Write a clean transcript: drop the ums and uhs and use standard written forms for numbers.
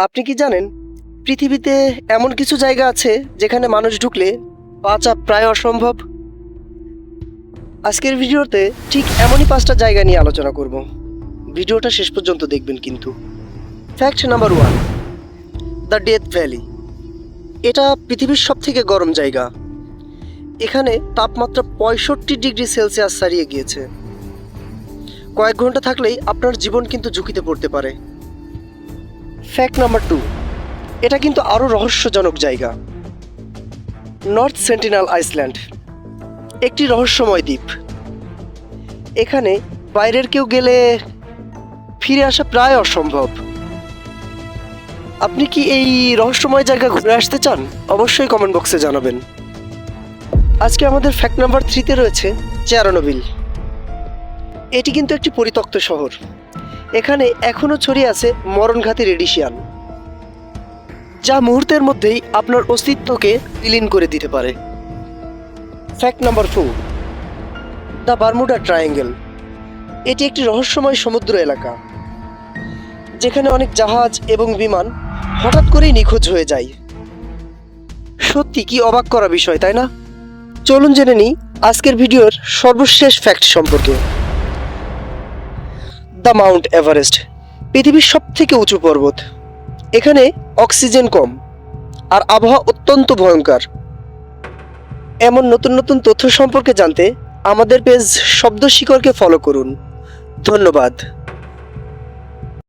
আপনি কি জানেন পৃথিবীতে এমন কিছু জায়গা আছে যেখানে মানুষ ঢুকলে বাঁচা প্রায় অসম্ভব? আজকের ভিডিওতে ঠিক এমনই 5টা জায়গা নিয়ে আলোচনা করব। ভিডিওটা শেষ পর্যন্ত দেখবেন কিন্তু। Fact number 1, the death valley. এটা পৃথিবীর সবথেকে গরম জায়গা। এখানে তাপমাত্রা 65 ডিগ্রি সেলসিয়াস ছাড়িয়ে গিয়েছে। কয়েক ঘন্টা থাকলেই আপনার জীবন কিন্তু ঝুঁকিতে পড়তে পারে। ফ্যাক্ট নাম্বার 2, এটা কিন্তু আরও রহস্যজনক জায়গা। নর্থ সেন্টিনেল আইল্যান্ড একটি রহস্যময় দ্বীপ। এখানে বাইরের কেউ গেলে ফিরে আসা প্রায় অসম্ভব। আপনি কি এই রহস্যময় জায়গা ঘুরে আসতে চান? অবশ্যই কমেন্ট বক্সে জানাবেন। আজকে আমাদের ফ্যাক্ট নাম্বার 3-তে রয়েছে চেরনোবিল। এটি কিন্তু একটি পরিত্যক্ত শহর। এখানে এখনও ছড়িয়ে আছে মরণঘাতী রেডিয়েশন, যা মুহূর্তের মধ্যেই আপনার অস্তিত্বকে বিলীন করে দিতে পারে। Fact number 4, the Bermuda triangle. এটি একটি রহস্যময় সমুদ্র এলাকা, যেখানে অনেক জাহাজ এবং বিমান হঠাৎ করেই নিখোঁজ হয়ে যায়। সত্যি কি অবাক করা বিষয়, তাই না? চলুন জেনে নিই আজকের ভিডিওর সর্বশেষ ফ্যাক্ট সম্পর্কে। দ্য মাউন্ট এভারেস্ট পৃথিবীর সবথেকে উঁচু পর্বত। এখানে অক্সিজেন কম আর আবহাওয়া অত্যন্ত ভয়ঙ্কর। এমন নতুন নতুন তথ্য সম্পর্কে জানতে আমাদের পেজ শব্দ শিকড়কে ফলো করুন। ধন্যবাদ।